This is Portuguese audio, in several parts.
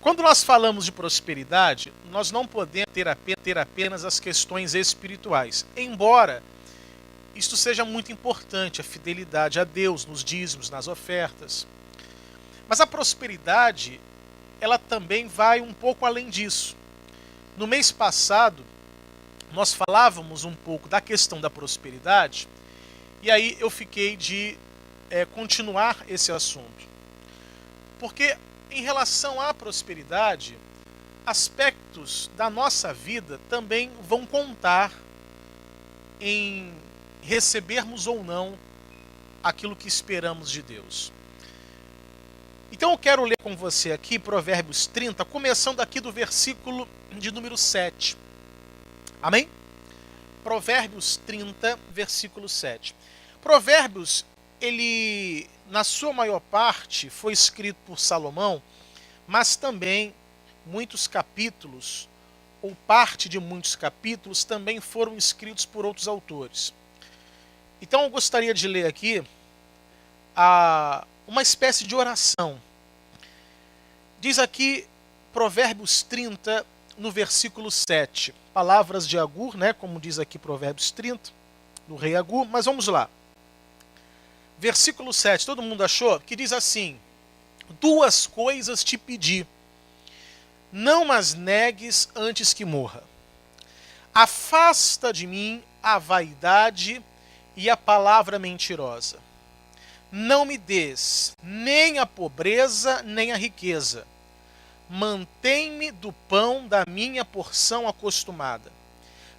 Quando nós falamos de prosperidade, nós não podemos ter apenas as questões espirituais, embora isto seja muito importante, a fidelidade a Deus nos dízimos, nas ofertas. Mas a prosperidade, ela também vai um pouco além disso. No mês passado, nós falávamos um pouco da questão da prosperidade, e aí eu fiquei de continuar esse assunto. Porque em relação à prosperidade, aspectos da nossa vida também vão contar em recebermos ou não aquilo que esperamos de Deus. Então eu quero ler com você aqui Provérbios 30, começando aqui do versículo de número 7. Amém? Provérbios 30, versículo 7. Provérbios, ele, na sua maior parte, foi escrito por Salomão, mas também muitos capítulos, ou parte de muitos capítulos, também foram escritos por outros autores. Então eu gostaria de ler aqui uma espécie de oração. Diz aqui Provérbios 30, no versículo 7. Palavras de Agur, né, como diz aqui Provérbios 30, do rei Agur, mas vamos lá. Versículo 7, todo mundo achou? Que diz assim: duas coisas te pedi, não as negues antes que morra. Afasta de mim a vaidade e a palavra mentirosa. Não me des nem a pobreza, nem a riqueza. Mantém-me do pão da minha porção acostumada,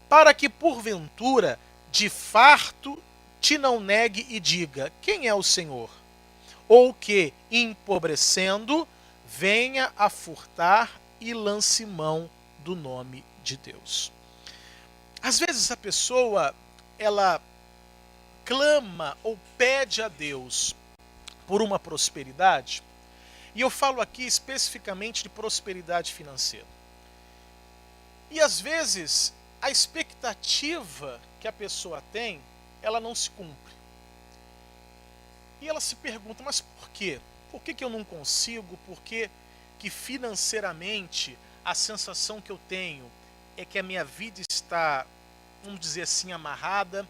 para que, porventura, de farto te não negue e diga: quem é o Senhor? Ou que, empobrecendo, venha a furtar e lance mão do nome de Deus. Às vezes a pessoa, ela clama ou pede a Deus por uma prosperidade, e eu falo aqui especificamente de prosperidade financeira. E às vezes a expectativa que a pessoa tem, ela não se cumpre. E ela se pergunta, mas por quê? Por que eu não consigo? Por que financeiramente a sensação que eu tenho é que a minha vida está, vamos dizer assim, amarrada?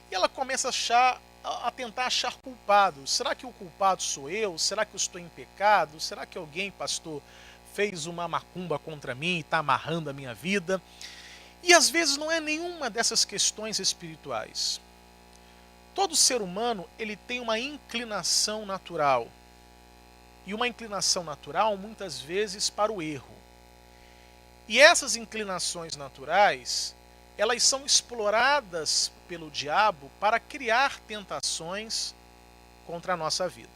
E ela começa a tentar achar culpados. Será que o culpado sou eu? Será que eu estou em pecado? Será que alguém, pastor, fez uma macumba contra mim e está amarrando a minha vida? E às vezes não é nenhuma dessas questões espirituais. Todo ser humano, ele tem uma inclinação natural. E uma inclinação natural, muitas vezes, para o erro. E essas inclinações naturais, elas são exploradas pelo diabo para criar tentações contra a nossa vida.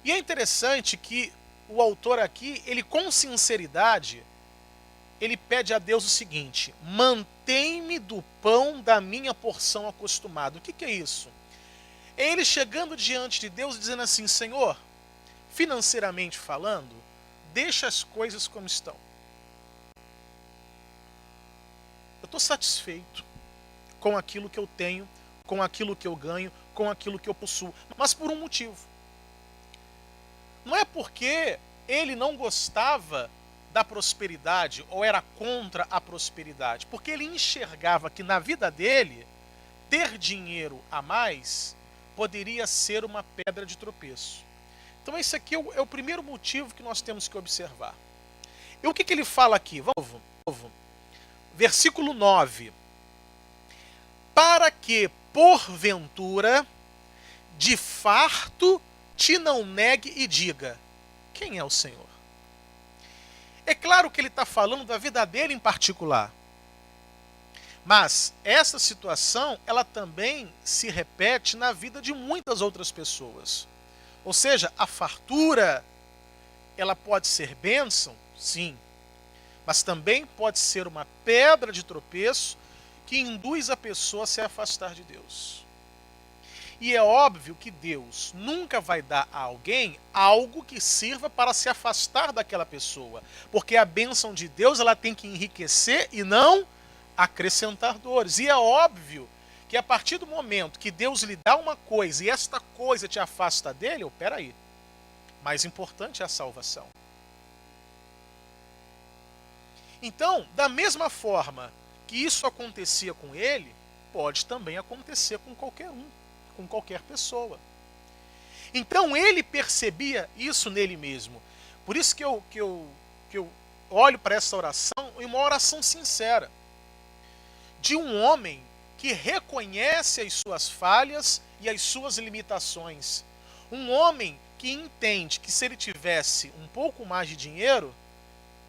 E é interessante que o autor aqui, ele com sinceridade, ele pede a Deus o seguinte: mantém-me do pão da minha porção acostumada. O que é isso? É ele chegando diante de Deus dizendo assim: Senhor, financeiramente falando, deixa as coisas como estão. Eu estou satisfeito com aquilo que eu tenho, com aquilo que eu ganho, com aquilo que eu possuo. Mas por um motivo. Não é porque ele não gostava da prosperidade ou era contra a prosperidade. Porque ele enxergava que na vida dele, ter dinheiro a mais poderia ser uma pedra de tropeço. Então esse aqui é o primeiro motivo que nós temos que observar. E o que ele fala aqui? Vamos. Versículo 9. Para que, porventura, de farto te não negue e diga: quem é o Senhor? É claro que ele está falando da vida dele em particular. Mas essa situação, ela também se repete na vida de muitas outras pessoas. Ou seja, a fartura, ela pode ser bênção? Sim. Mas também pode ser uma pedra de tropeço que induz a pessoa a se afastar de Deus. E é óbvio que Deus nunca vai dar a alguém algo que sirva para se afastar daquela pessoa. Porque a bênção de Deus, ela tem que enriquecer e não acrescentar dores. E é óbvio que a partir do momento que Deus lhe dá uma coisa e esta coisa te afasta dele, peraí, mais importante é a salvação. Então, da mesma forma que isso acontecia com ele, pode também acontecer com qualquer um, com qualquer pessoa. Então ele percebia isso nele mesmo. Por isso que eu olho para essa oração, e uma oração sincera, de um homem que reconhece as suas falhas e as suas limitações. Um homem que entende que se ele tivesse um pouco mais de dinheiro,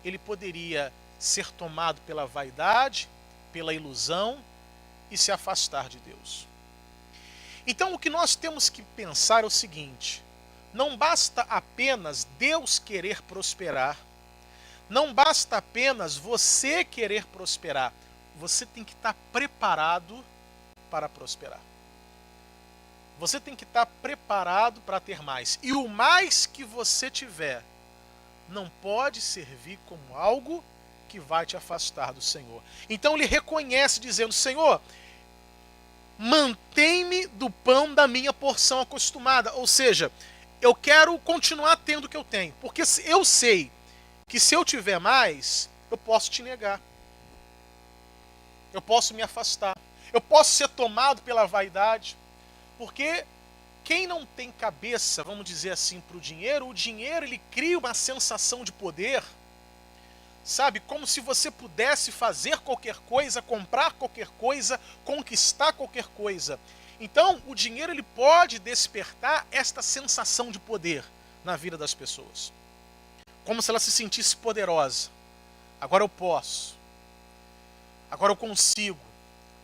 ele poderia ser tomado pela vaidade, pela ilusão e se afastar de Deus. Então o que nós temos que pensar é o seguinte: não basta apenas Deus querer prosperar, não basta apenas você querer prosperar, você tem que estar preparado para prosperar. Você tem que estar preparado para ter mais. E o mais que você tiver não pode servir como algo que vai te afastar do Senhor. Então ele reconhece dizendo: Senhor, mantém-me do pão da minha porção acostumada. Ou seja, eu quero continuar tendo o que eu tenho. Porque eu sei que se eu tiver mais, eu posso te negar. Eu posso me afastar. Eu posso ser tomado pela vaidade. Porque quem não tem cabeça, vamos dizer assim, para o dinheiro ele cria uma sensação de poder. Sabe, como se você pudesse fazer qualquer coisa, comprar qualquer coisa, conquistar qualquer coisa. Então, o dinheiro ele pode despertar esta sensação de poder na vida das pessoas. Como se ela se sentisse poderosa. Agora eu posso. Agora eu consigo.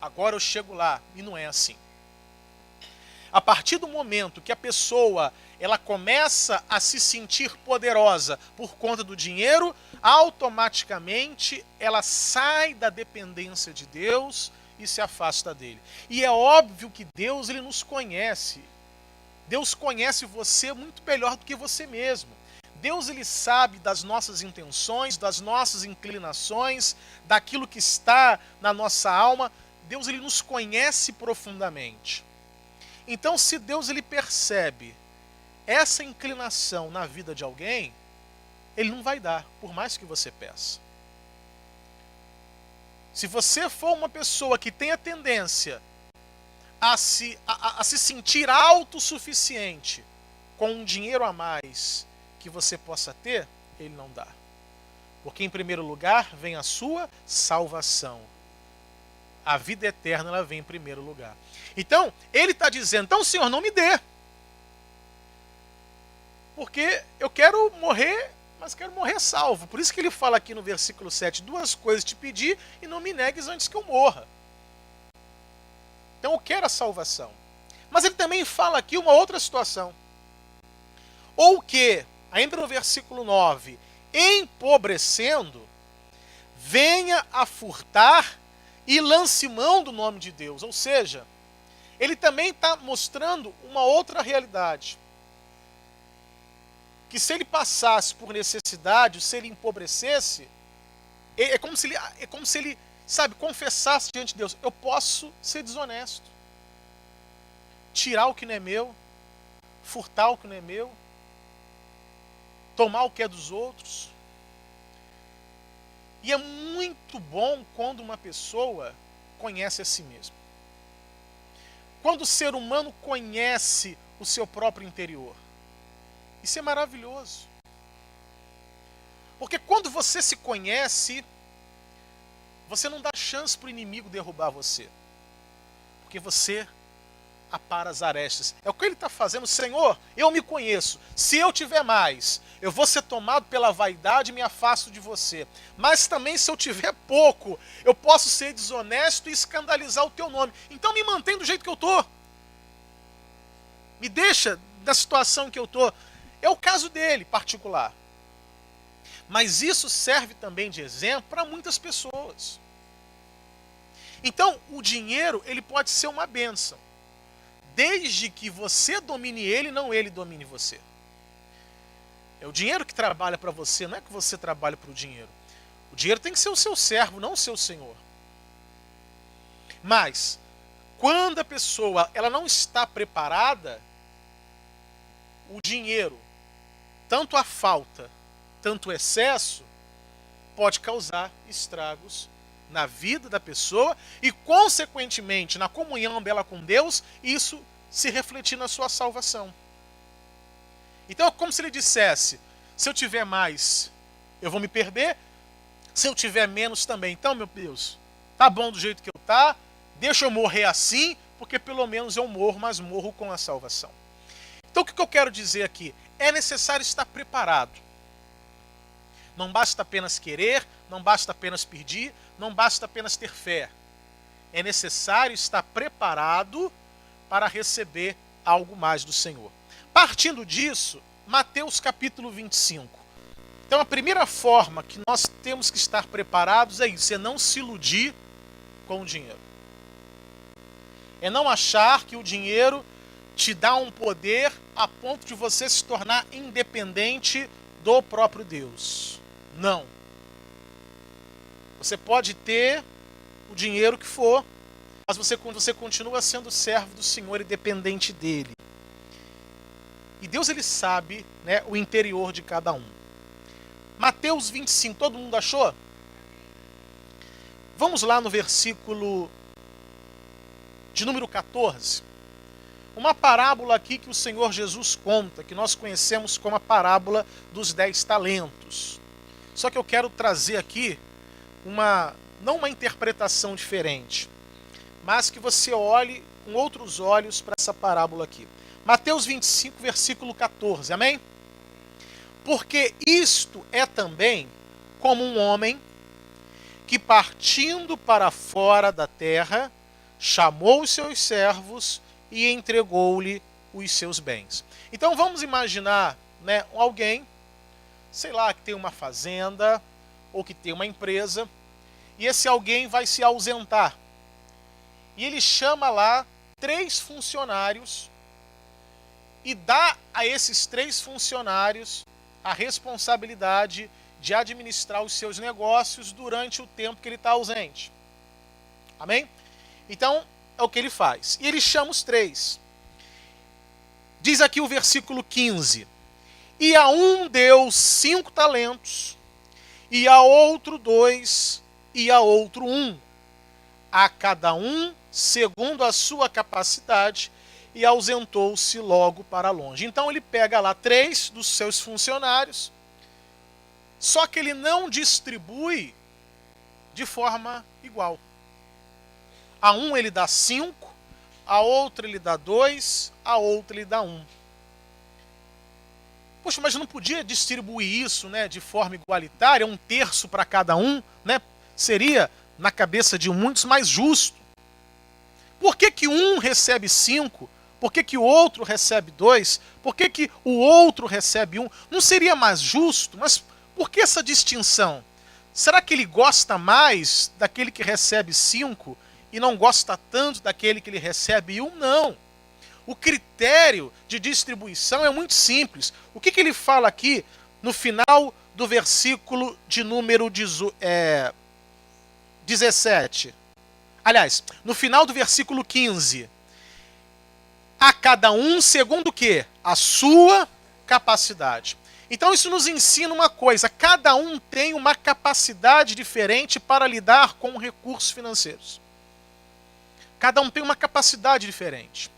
Agora eu chego lá. E não é assim. A partir do momento que a pessoa ela começa a se sentir poderosa por conta do dinheiro, automaticamente ela sai da dependência de Deus e se afasta dele. E é óbvio que Deus ele nos conhece. Deus conhece você muito melhor do que você mesmo. Deus ele sabe das nossas intenções, das nossas inclinações, daquilo que está na nossa alma. Deus ele nos conhece profundamente. Então, se Deus ele percebe essa inclinação na vida de alguém, ele não vai dar, por mais que você peça. Se você for uma pessoa que tem a tendência a se sentir autossuficiente com um dinheiro a mais que você possa ter, ele não dá. Porque em primeiro lugar vem a sua salvação. A vida eterna ela vem em primeiro lugar. Então, ele está dizendo, então Senhor, não me dê. Porque eu quero morrer, mas quero morrer salvo. Por isso que ele fala aqui no versículo 7, 2 coisas te pedi e não me negues antes que eu morra. Então eu quero a salvação. Mas ele também fala aqui uma outra situação. Ou que, ainda no versículo 9, empobrecendo, venha a furtar e lance mão do nome de Deus. Ou seja, ele também está mostrando uma outra realidade. Que se ele passasse por necessidade, se ele empobrecesse, é como se ele, sabe, confessasse diante de Deus: eu posso ser desonesto. Tirar o que não é meu, furtar o que não é meu, tomar o que é dos outros. E é muito bom quando uma pessoa conhece a si mesma. Quando o ser humano conhece o seu próprio interior. Isso é maravilhoso. Porque quando você se conhece, você não dá chance para o inimigo derrubar você. Porque você apara as arestas. É o que ele está fazendo. Senhor, eu me conheço. Se eu tiver mais, eu vou ser tomado pela vaidade e me afasto de você. Mas também se eu tiver pouco, eu posso ser desonesto e escandalizar o teu nome. Então me mantém do jeito que eu estou. Me deixa da situação que eu estou. É o caso dele, particular. Mas isso serve também de exemplo para muitas pessoas. Então, o dinheiro, ele pode ser uma bênção. Desde que você domine ele, não ele domine você. É o dinheiro que trabalha para você, não é que você trabalha para o dinheiro. O dinheiro tem que ser o seu servo, não o seu senhor. Mas, quando a pessoa ela não está preparada, o dinheiro, tanto a falta, tanto o excesso, pode causar estragos na vida da pessoa e, consequentemente, na comunhão dela com Deus, isso se refletir na sua salvação. Então é como se ele dissesse: se eu tiver mais, eu vou me perder. Se eu tiver menos também. Então, meu Deus, tá bom do jeito que eu tá, deixa eu morrer assim, porque pelo menos eu morro, mas morro com a salvação. Então o que eu quero dizer aqui? É necessário estar preparado. Não basta apenas querer, não basta apenas pedir, não basta apenas ter fé. É necessário estar preparado para receber algo mais do Senhor. Partindo disso, Mateus capítulo 25. Então a primeira forma que nós temos que estar preparados é isso, é não se iludir com o dinheiro. É não achar que o dinheiro te dá um poder a ponto de você se tornar independente do próprio Deus. Não. Você pode ter o dinheiro que for, mas você continua sendo servo do Senhor e dependente dele. E Deus, ele sabe, né, o interior de cada um. Mateus 25, todo mundo achou? Vamos lá no versículo de número 14. Uma parábola aqui que o Senhor Jesus conta, que nós conhecemos como a parábola dos 10 talentos. Só que eu quero trazer aqui não uma interpretação diferente, mas que você olhe com outros olhos para essa parábola aqui. Mateus 25, versículo 14, amém? Porque isto é também como um homem que, partindo para fora da terra, chamou os seus servos e entregou-lhe os seus bens. Então vamos imaginar, né, alguém, sei lá, que tem uma fazenda ou que tem uma empresa, e esse alguém vai se ausentar. E ele chama lá 3 funcionários e dá a esses 3 funcionários a responsabilidade de administrar os seus negócios durante o tempo que ele está ausente. Amém? Então, é o que ele faz. E ele chama os 3. Diz aqui o versículo 15. E a um deu 5 talentos, e a outro 2, e a outro 1. A cada um segundo a sua capacidade, e ausentou-se logo para longe. Então ele pega lá 3 dos seus funcionários, só que ele não distribui de forma igual. A um ele dá 5, a outro ele dá 2, a outro ele dá 1. Poxa, mas não podia distribuir isso, né, de forma igualitária, 1/3 para cada um, né? Seria, na cabeça de muitos, mais justo. Por que um recebe 5? Por que o outro recebe 2? Por que o outro recebe 1? Não seria mais justo? Mas por que essa distinção? Será que ele gosta mais daquele que recebe 5 e não gosta tanto daquele que ele recebe 1? Não. O critério de distribuição é muito simples. O que ele fala aqui no final do versículo de número 17? Aliás, no final do versículo 15. A cada um segundo o quê? A sua capacidade. Então isso nos ensina uma coisa: cada um tem uma capacidade diferente para lidar com recursos financeiros. Cada um tem uma capacidade diferente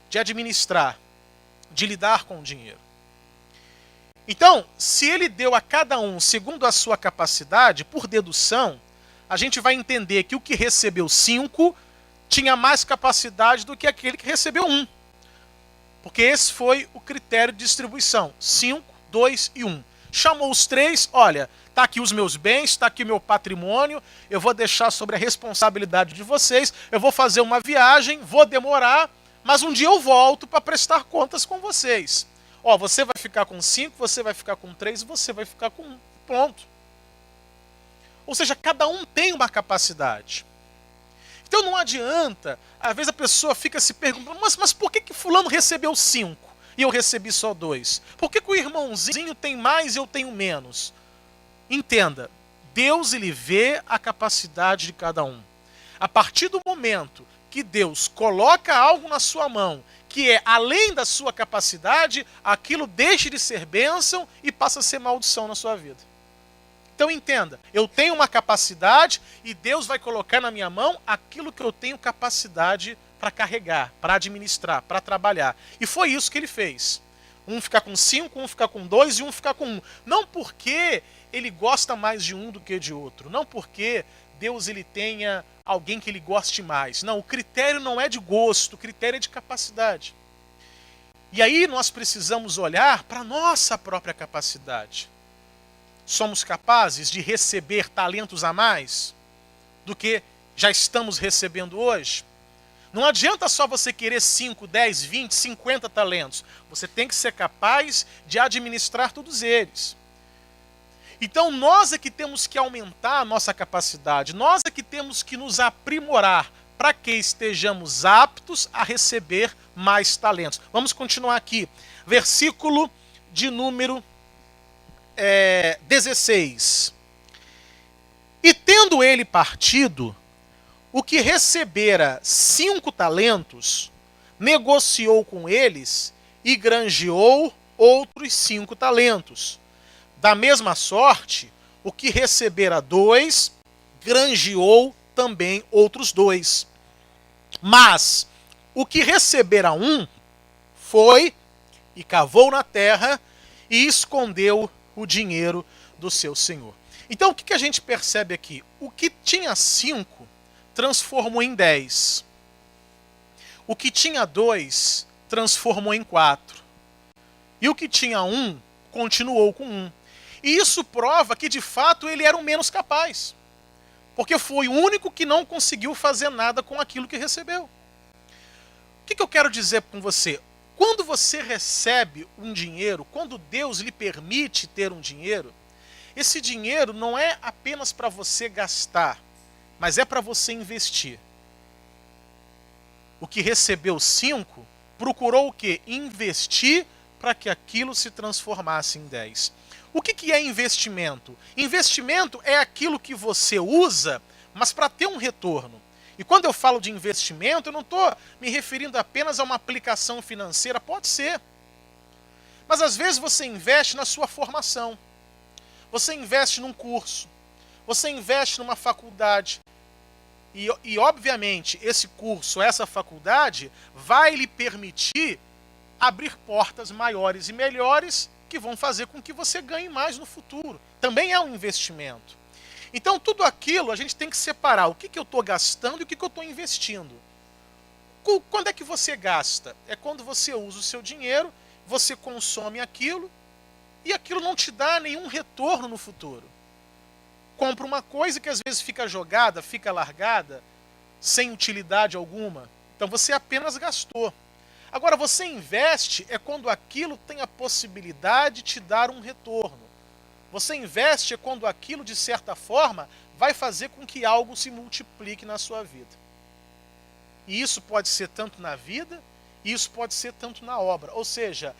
de administrar, de lidar com o dinheiro. Então, se ele deu a cada um segundo a sua capacidade, por dedução, a gente vai entender que o que recebeu 5 tinha mais capacidade do que aquele que recebeu 1. Porque esse foi o critério de distribuição. 5, 2 e 1. Chamou os 3, olha, está aqui os meus bens, está aqui o meu patrimônio, eu vou deixar sobre a responsabilidade de vocês, eu vou fazer uma viagem, vou demorar, mas um dia eu volto para prestar contas com vocês. Ó, você vai ficar com 5, você vai ficar com 3 e você vai ficar com 1. Pronto. Ou seja, cada um tem uma capacidade. Então não adianta, às vezes a pessoa fica se perguntando, mas por que fulano recebeu 5 e eu recebi só 2? Por que o irmãozinho tem mais e eu tenho menos? Entenda, Deus, ele vê a capacidade de cada um. A partir do momento que Deus coloca algo na sua mão que é além da sua capacidade, aquilo deixa de ser bênção e passa a ser maldição na sua vida. Então entenda, eu tenho uma capacidade e Deus vai colocar na minha mão aquilo que eu tenho capacidade para carregar, para administrar, para trabalhar. E foi isso que ele fez. Um ficar com 5, um ficar com 2 e um ficar com 1. Não porque ele gosta mais de um do que de outro. Não porque Deus ele tenha alguém que ele goste mais. Não, o critério não é de gosto, o critério é de capacidade. E aí nós precisamos olhar para a nossa própria capacidade. Somos capazes de receber talentos a mais do que já estamos recebendo hoje? Não adianta só você querer 5, 10, 20, 50 talentos. Você tem que ser capaz de administrar todos eles. Então nós é que temos que aumentar a nossa capacidade. Nós é que temos que nos aprimorar para que estejamos aptos a receber mais talentos. Vamos continuar aqui. Versículo de número 16. E tendo ele partido, o que recebera 5 talentos, negociou com eles e granjeou outros 5 talentos. Da mesma sorte, o que recebera 2, granjeou também outros 2. Mas o que recebera 1, foi e cavou na terra e escondeu o dinheiro do seu senhor. Então o que a gente percebe aqui? O que tinha 5 transformou em 10. O que tinha 2 transformou em 4. E o que tinha 1 continuou com 1. E isso prova que de fato ele era o menos capaz. Porque foi o único que não conseguiu fazer nada com aquilo que recebeu. O que eu quero dizer com você? Quando você recebe um dinheiro, quando Deus lhe permite ter um dinheiro, esse dinheiro não é apenas para você gastar, mas é para você investir. O que recebeu 5, procurou o quê? Investir para que aquilo se transformasse em 10. O que é investimento? Investimento é aquilo que você usa, mas para ter um retorno. E quando eu falo de investimento, eu não estou me referindo apenas a uma aplicação financeira, pode ser. Mas às vezes você investe na sua formação. Você investe num curso. Você investe numa faculdade. E obviamente, esse curso, essa faculdade, vai lhe permitir abrir portas maiores e melhores que vão fazer com que você ganhe mais no futuro. Também é um investimento. Então, tudo aquilo a gente tem que separar. O que eu estou gastando e o que eu estou investindo. Quando é que você gasta? É quando você usa o seu dinheiro, você consome aquilo e aquilo não te dá nenhum retorno no futuro. Compra uma coisa que às vezes fica jogada, fica largada, sem utilidade alguma. Então você apenas gastou. Agora, você investe é quando aquilo tem a possibilidade de te dar um retorno. Você investe é quando aquilo, de certa forma, vai fazer com que algo se multiplique na sua vida. E isso pode ser tanto na vida, e isso pode ser tanto na obra. Ou seja,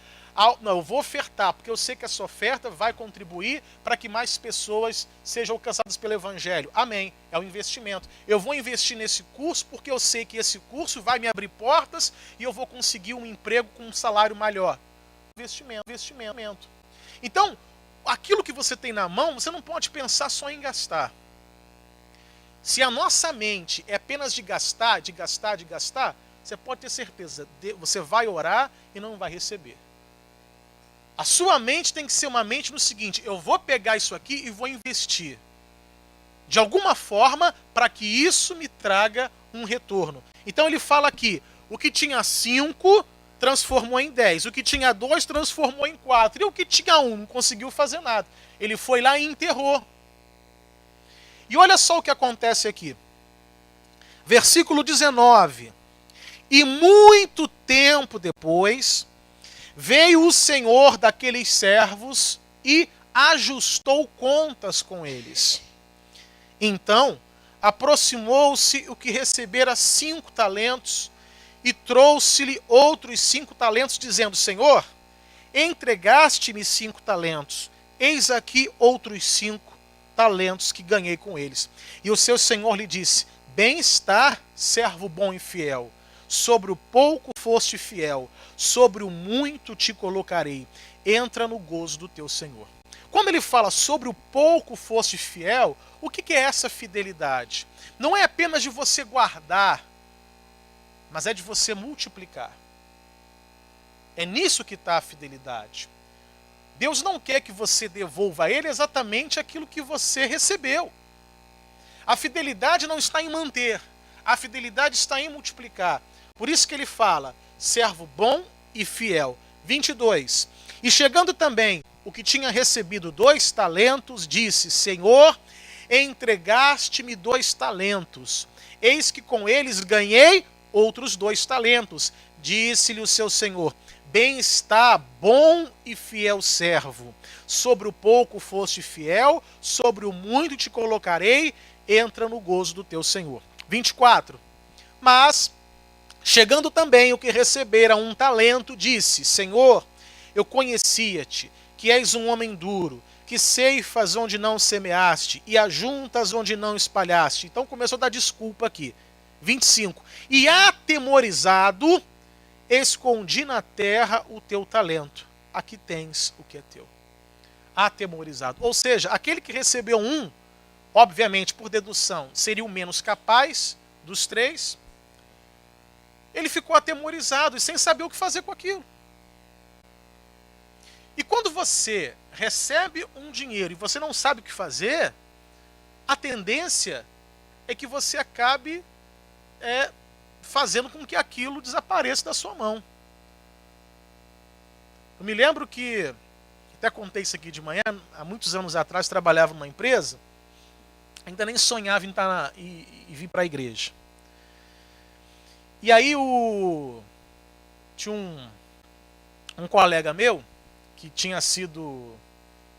não, eu vou ofertar, porque eu sei que essa oferta vai contribuir para que mais pessoas sejam alcançadas pelo Evangelho. Amém. É um investimento. Eu vou investir nesse curso porque eu sei que esse curso vai me abrir portas e eu vou conseguir um emprego com um salário melhor. Investimento. Então, aquilo que você tem na mão, você não pode pensar só em gastar. Se a nossa mente é apenas de gastar, você pode ter certeza, você vai orar e não vai receber. A sua mente tem que ser uma mente no seguinte: eu vou pegar isso aqui e vou investir. De alguma forma, para que isso me traga um retorno. Então ele fala aqui, o que tinha 5 transformou em 10. O que tinha 2 transformou em 4. E o que tinha 1 não conseguiu fazer nada. Ele foi lá e enterrou. E olha só o que acontece aqui. Versículo 19. E muito tempo depois, veio o senhor daqueles servos e ajustou contas com eles. Então, aproximou-se o que recebera 5 talentos e trouxe-lhe outros 5 talentos, dizendo: Senhor, entregaste-me 5 talentos, eis aqui outros 5 talentos que ganhei com eles. E o seu senhor lhe disse: Bem está, servo bom e fiel. Sobre o pouco foste fiel, sobre o muito te colocarei. Entra no gozo do teu senhor. Quando ele fala sobre o pouco foste fiel, o que é essa fidelidade? Não é apenas de você guardar, mas é de você multiplicar. É nisso que está a fidelidade. Deus não quer que você devolva a Ele exatamente aquilo que você recebeu. A fidelidade não está em manter, a fidelidade está em multiplicar. Por isso que ele fala, servo bom e fiel. 22. E chegando também o que tinha recebido 2 talentos, disse, Senhor, entregaste-me 2 talentos. Eis que com eles ganhei outros 2 talentos. Disse-lhe o seu senhor, bem está, bom e fiel servo. Sobre o pouco foste fiel, sobre o muito te colocarei, entra no gozo do teu senhor. 24. Mas, chegando também o que recebera 1 talento, disse, Senhor, eu conhecia-te, que és um homem duro, que ceifas onde não semeaste, e ajuntas onde não espalhaste. Então começou a dar desculpa aqui. 25. E atemorizado, escondi na terra o teu talento. Aqui tens o que é teu. Atemorizado. Ou seja, aquele que recebeu 1, obviamente, por dedução, seria o menos capaz dos 3. Ele ficou atemorizado e sem saber o que fazer com aquilo. E quando você recebe um dinheiro e você não sabe o que fazer, a tendência é que você acabe fazendo com que aquilo desapareça da sua mão. Eu me lembro que, até contei isso aqui de manhã, há muitos anos atrás, trabalhava numa empresa, ainda nem sonhava em vir para a igreja. E aí tinha um colega meu que tinha sido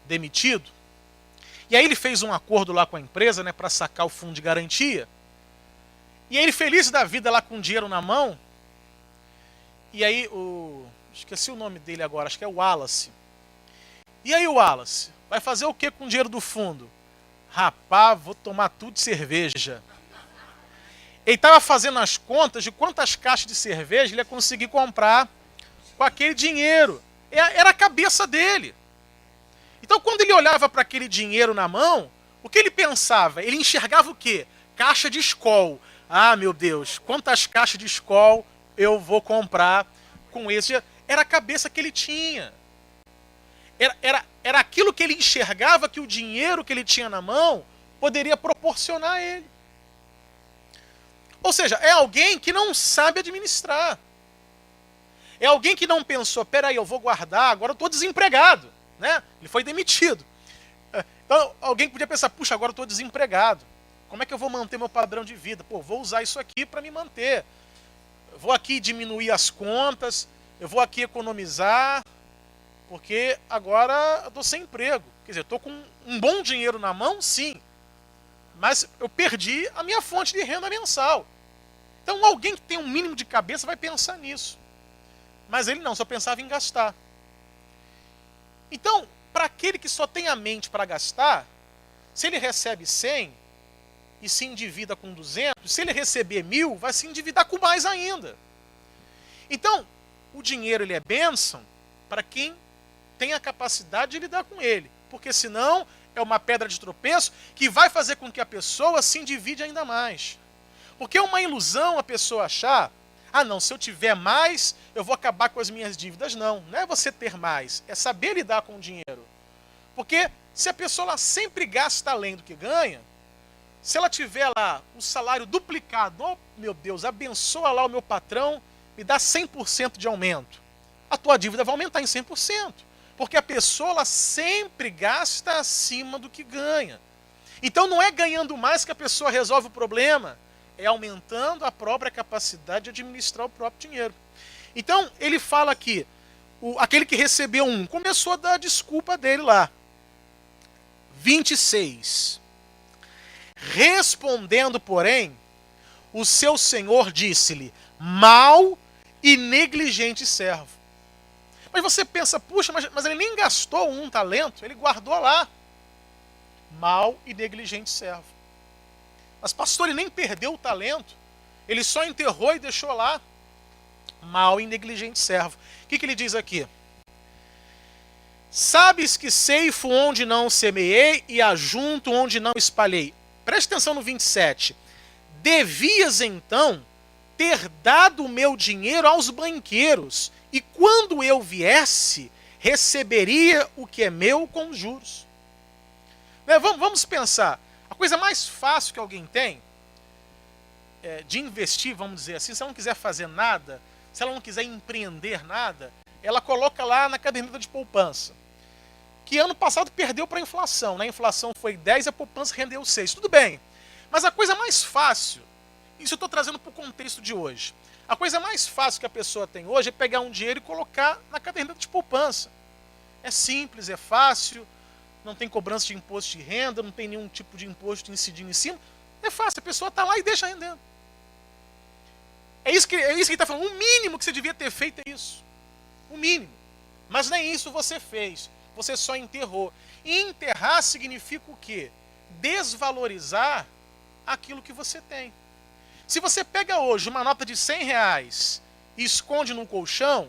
demitido, e aí ele fez um acordo lá com a empresa, né, para sacar o fundo de garantia, e aí ele feliz da vida lá com dinheiro na mão, e aí esqueci o nome dele agora, acho que é o Wallace. E aí o Wallace, vai fazer o que com o dinheiro do fundo? Rapaz, vou tomar tudo de cerveja. Ele estava fazendo as contas de quantas caixas de cerveja ele ia conseguir comprar com aquele dinheiro. Era a cabeça dele. Então, quando ele olhava para aquele dinheiro na mão, o que ele pensava? Ele enxergava o quê? Caixa de Skol. Ah, meu Deus, quantas caixas de Skol eu vou comprar com esse? Era a cabeça que ele tinha. Era aquilo que ele enxergava que o dinheiro que ele tinha na mão poderia proporcionar a ele. Ou seja, é alguém que não sabe administrar. É alguém que não pensou, peraí, eu vou guardar, agora eu estou desempregado. Né? Ele foi demitido. Então, alguém podia pensar, puxa, agora eu estou desempregado. Como é que eu vou manter meu padrão de vida? Pô, vou usar isso aqui para me manter. Eu vou aqui diminuir as contas, eu vou aqui economizar, porque agora eu estou sem emprego. Quer dizer, estou com um bom dinheiro na mão, sim, mas eu perdi a minha fonte de renda mensal. Então alguém que tem um mínimo de cabeça vai pensar nisso. Mas ele não, só pensava em gastar. Então, para aquele que só tem a mente para gastar, se ele recebe 100 e se endivida com 200, se ele receber 1.000, vai se endividar com mais ainda. Então, o dinheiro ele é bênção para quem tem a capacidade de lidar com ele. Porque senão é uma pedra de tropeço que vai fazer com que a pessoa se endivide ainda mais. Porque é uma ilusão a pessoa achar, ah não, se eu tiver mais, eu vou acabar com as minhas dívidas. Não, não é você ter mais, é saber lidar com o dinheiro. Porque se a pessoa lá sempre gasta além do que ganha, se ela tiver lá um salário duplicado, oh meu Deus, abençoa lá o meu patrão, me dá 100% de aumento. A tua dívida vai aumentar em 100%. Porque a pessoa ela sempre gasta acima do que ganha. Então não é ganhando mais que a pessoa resolve o problema, é aumentando a própria capacidade de administrar o próprio dinheiro. Então ele fala aqui, aquele que recebeu 1, começou a dar a desculpa dele lá. 26. Respondendo, porém, o seu senhor disse-lhe, mau e negligente servo. Mas você pensa, puxa, mas ele nem gastou 1 talento, ele guardou lá. Mau e negligente servo. Mas pastor, ele nem perdeu o talento, ele só enterrou e deixou lá. Mau e negligente servo. O que ele diz aqui? Sabes que ceifo onde não semeei e ajunto onde não espalhei. Preste atenção no 27. Devias então ter dado o meu dinheiro aos banqueiros, e quando eu viesse, receberia o que é meu com juros. Vamos pensar. A coisa mais fácil que alguém tem de investir, vamos dizer assim, se ela não quiser fazer nada, se ela não quiser empreender nada, ela coloca lá na caderneta de poupança. Que ano passado perdeu para a inflação, né? A inflação foi 10 e a poupança rendeu 6. Tudo bem. Mas a coisa mais fácil, isso eu estou trazendo para o contexto de hoje, a coisa mais fácil que a pessoa tem hoje é pegar um dinheiro e colocar na caderneta de poupança. É simples, é fácil, não tem cobrança de imposto de renda, não tem nenhum tipo de imposto incidindo em cima. É fácil, a pessoa está lá e deixa rendendo. É isso que ele está falando. O mínimo que você devia ter feito é isso. O mínimo. Mas nem isso você fez. Você só enterrou. E enterrar significa o quê? Desvalorizar aquilo que você tem. Se você pega hoje uma nota de R$100 e esconde num colchão,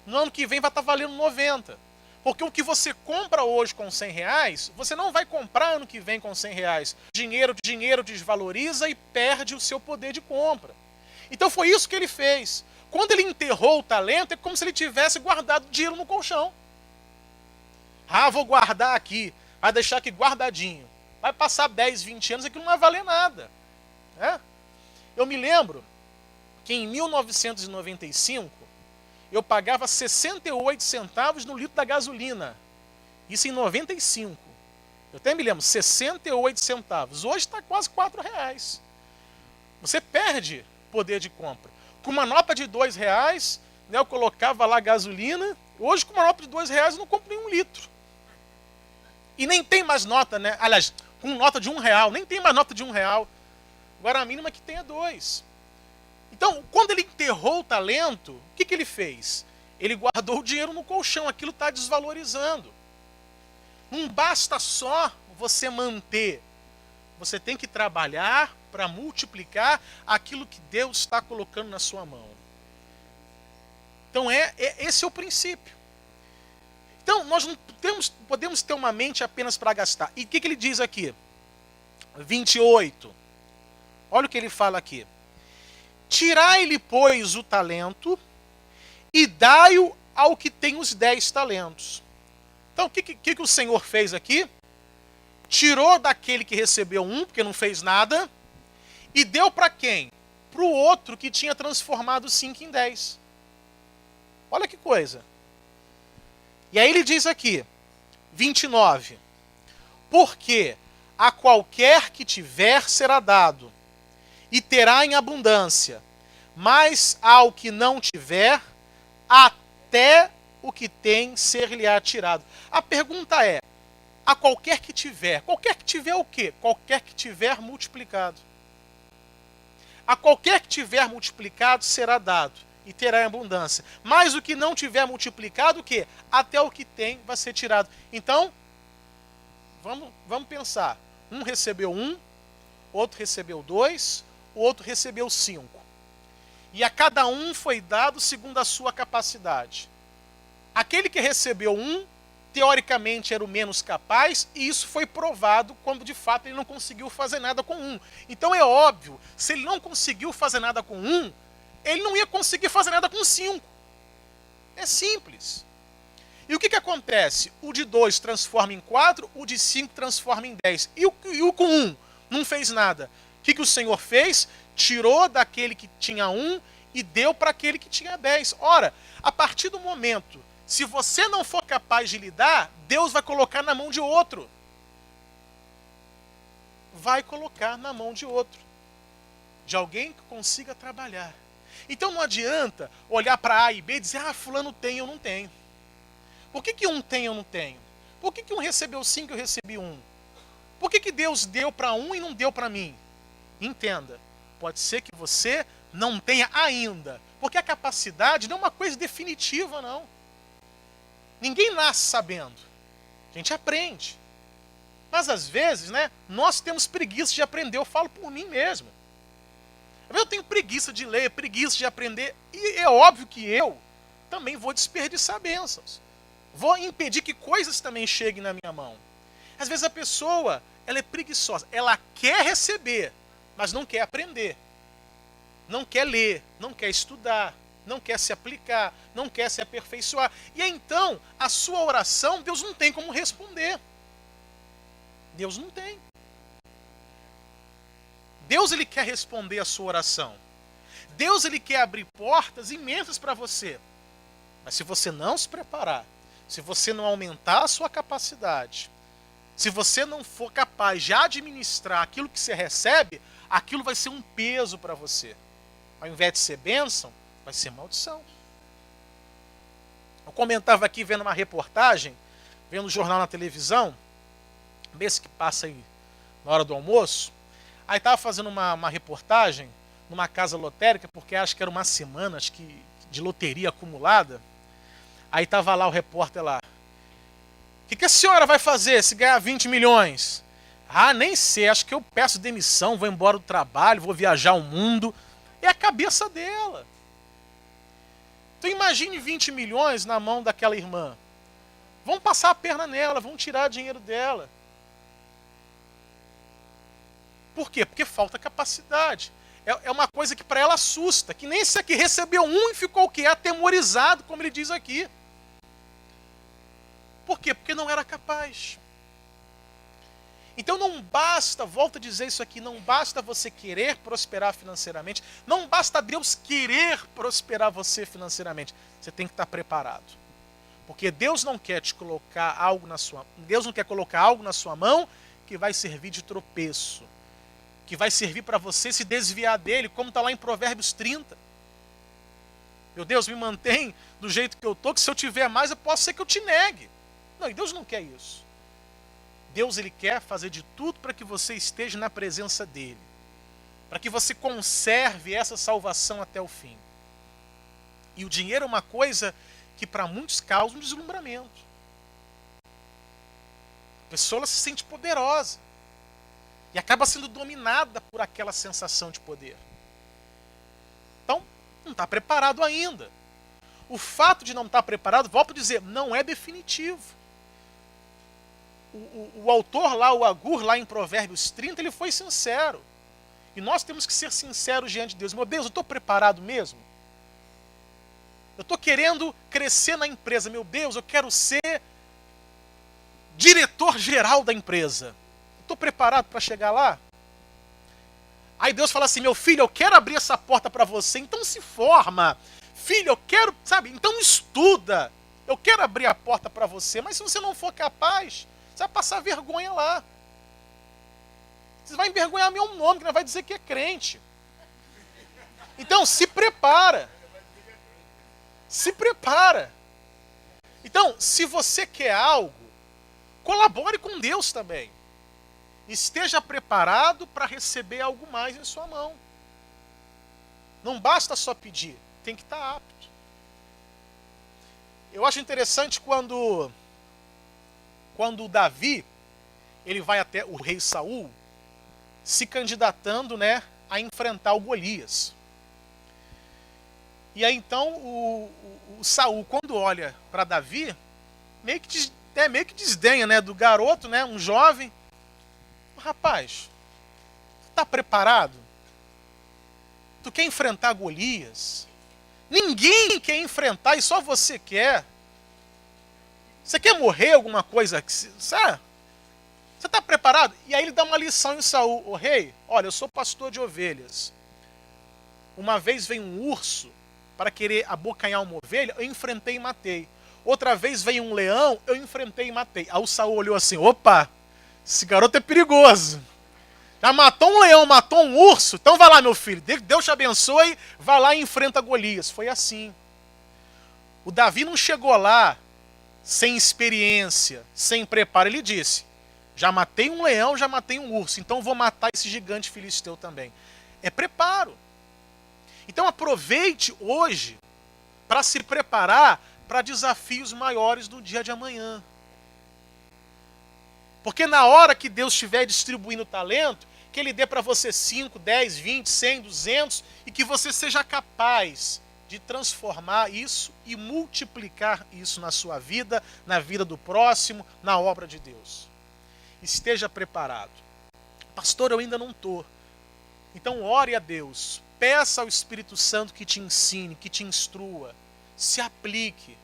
no ano que vem vai estar valendo 90. Porque o que você compra hoje com R$100, você não vai comprar ano que vem com R$100. Dinheiro desvaloriza e perde o seu poder de compra. Então foi isso que ele fez. Quando ele enterrou o talento, é como se ele tivesse guardado dinheiro no colchão. Ah, vou guardar aqui, vai deixar aqui guardadinho. Vai passar 10, 20 anos, aquilo não vai valer nada. Eu me lembro que em 1995, eu pagava 68 centavos no litro da gasolina. Isso em 95. Eu até me lembro, 68 centavos. Hoje está quase R$4. Você perde poder de compra. Com uma nota de R$2, né, eu colocava lá gasolina. Hoje, com uma nota de R$2, eu não compro nenhum litro. E nem tem mais nota, né? Aliás, com nota de R$1, nem tem mais nota de R$1. Agora a mínima que tem é 2. Então, quando ele enterrou o talento, o que ele fez? Ele guardou o dinheiro no colchão, aquilo está desvalorizando. Não basta só você manter. Você tem que trabalhar para multiplicar aquilo que Deus está colocando na sua mão. Então, esse é o princípio. Então, nós não podemos ter uma mente apenas para gastar. E o que ele diz aqui? 28. Olha o que ele fala aqui. Tirai-lhe, pois, o talento e dai-o ao que tem os 10 talentos. Então, o que o Senhor fez aqui? Tirou daquele que recebeu 1, porque não fez nada, e deu para quem? Para o outro que tinha transformado 5 em 10. Olha que coisa. E aí ele diz aqui, 29. Porque a qualquer que tiver será dado, e terá em abundância, mas ao que não tiver, até o que tem ser-lhe-á tirado. A pergunta é, a qualquer que tiver o quê? Qualquer que tiver multiplicado. A qualquer que tiver multiplicado será dado, e terá em abundância. Mas o que não tiver multiplicado, o quê? Até o que tem vai ser tirado. Então, vamos pensar. Um recebeu 1, outro recebeu 2, o outro recebeu 5. E a cada um foi dado segundo a sua capacidade. Aquele que recebeu 1, teoricamente era o menos capaz, e isso foi provado quando de fato ele não conseguiu fazer nada com 1. Então é óbvio, se ele não conseguiu fazer nada com 1, ele não ia conseguir fazer nada com 5. É simples. E o que acontece? O de 2 transforma em 4, o de 5 transforma em 10. E o com 1 não fez nada. O que o Senhor fez? Tirou daquele que tinha 1 e deu para aquele que tinha 10. Ora, a partir do momento, se você não for capaz de lidar, Deus vai colocar na mão de outro. Vai colocar na mão de outro. De alguém que consiga trabalhar. Então não adianta olhar para A e B e dizer, fulano tem, eu não tenho. Por que um tem, eu não tenho? Por que um recebeu 5 e eu recebi 1? Por que Deus deu para um e não deu para mim? Entenda, pode ser que você não tenha ainda, porque a capacidade não é uma coisa definitiva, não. Ninguém nasce sabendo, a gente aprende. Mas às vezes, né, nós temos preguiça de aprender, eu falo por mim mesmo. Eu tenho preguiça de ler, preguiça de aprender, e é óbvio que eu também vou desperdiçar bênçãos. Vou impedir que coisas também cheguem na minha mão. Às vezes a pessoa, ela é preguiçosa. Ela quer receber, mas não quer aprender. Não quer ler, não quer estudar, não quer se aplicar, não quer se aperfeiçoar. E então, a sua oração, Deus não tem como responder. Deus não tem. Deus, ele quer responder a sua oração. Deus, ele quer abrir portas imensas para você. Mas se você não se preparar, se você não aumentar a sua capacidade, se você não for capaz de administrar aquilo que você recebe, aquilo vai ser um peso para você. Ao invés de ser bênção, vai ser maldição. Eu comentava aqui vendo uma reportagem, vendo um jornal na televisão, desse que passa aí na hora do almoço. Aí estava fazendo uma reportagem numa casa lotérica, porque acho que era uma semana de loteria acumulada. Aí estava lá o repórter lá. O que a senhora vai fazer se ganhar 20 milhões? Ah, nem sei, acho que eu peço demissão, vou embora do trabalho, vou viajar o mundo. É a cabeça dela. Então imagine 20 milhões na mão daquela irmã. Vão passar a perna nela, vão tirar dinheiro dela. Por quê? Porque falta capacidade. É uma coisa que para ela assusta, que nem esse aqui recebeu um e ficou o quê? Atemorizado, como ele diz aqui. Por quê? Porque não era capaz. Então não basta, volto a dizer isso aqui, não basta você querer prosperar financeiramente, não basta Deus querer prosperar você financeiramente. Você tem que estar preparado. Porque Deus não quer te colocar algo na sua, Deus não quer colocar algo na sua mão que vai servir de tropeço, que vai servir para você se desviar dele, como está lá em Provérbios 30. Meu Deus, me mantém do jeito que eu estou, que se eu tiver mais, eu posso ser que eu te negue. Não, e Deus não quer isso. Deus, ele quer fazer de tudo para que você esteja na presença dele, para que você conserve essa salvação até o fim. E o dinheiro é uma coisa que para muitos causa um deslumbramento. A pessoa se sente poderosa e acaba sendo dominada por aquela sensação de poder. Então, não está preparado ainda. O fato de não estar preparado, volto a dizer, não é definitivo. O autor lá, o Agur, lá em Provérbios 30, ele foi sincero. E nós temos que ser sinceros diante de Deus. Meu Deus, eu estou preparado mesmo? Eu estou querendo crescer na empresa. Meu Deus, eu quero ser diretor-geral da empresa. Estou preparado para chegar lá? Aí Deus fala assim, meu filho, eu quero abrir essa porta para você, então se forma. Filho, eu quero, sabe, então estuda. Eu quero abrir a porta para você, mas se você não for capaz, você vai passar vergonha lá. Você vai envergonhar meu nome, que não vai dizer que é crente. Então, se prepara. Se prepara. Então, se você quer algo, colabore com Deus também. Esteja preparado para receber algo mais em sua mão. Não basta só pedir, tem que estar apto. Eu acho interessante quando o Davi, ele vai até o rei Saul, se candidatando, né, a enfrentar o Golias. E aí então o Saul, quando olha para Davi, meio que desdenha, né, do garoto, né, um jovem. Rapaz, tu está preparado? Tu quer enfrentar Golias? Ninguém quer enfrentar e só você quer. Você quer morrer alguma coisa? Sabe? Você está preparado? E aí ele dá uma lição em Saul. Ô rei, olha, eu sou pastor de ovelhas. Uma vez veio um urso para querer abocanhar uma ovelha, eu enfrentei e matei. Outra vez veio um leão, eu enfrentei e matei. Aí o Saul olhou assim, opa, esse garoto é perigoso. Já matou um leão, matou um urso, então vai lá, meu filho, Deus te abençoe, vai lá e enfrenta Golias. Foi assim. O Davi não chegou lá sem experiência, sem preparo. Ele disse, já matei um leão, já matei um urso, então vou matar esse gigante filisteu também. É preparo. Então aproveite hoje para se preparar para desafios maiores no dia de amanhã. Porque na hora que Deus estiver distribuindo talento, que Ele dê para você 5, 10, 20, 100, 200, e que você seja capaz de transformar isso e multiplicar isso na sua vida, na vida do próximo, na obra de Deus. Esteja preparado. Pastor, eu ainda não estou. Então ore a Deus, peça ao Espírito Santo que te ensine, que te instrua, se aplique,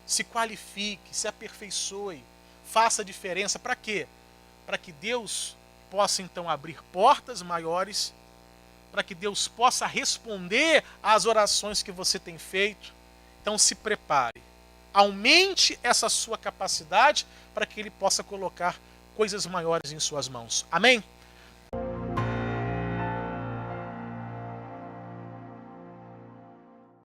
se qualifique, se aperfeiçoe, faça a diferença. Para quê? Para que Deus possa então abrir portas maiores, para que Deus possa responder às orações que você tem feito. Então se prepare, aumente essa sua capacidade para que Ele possa colocar coisas maiores em suas mãos. Amém?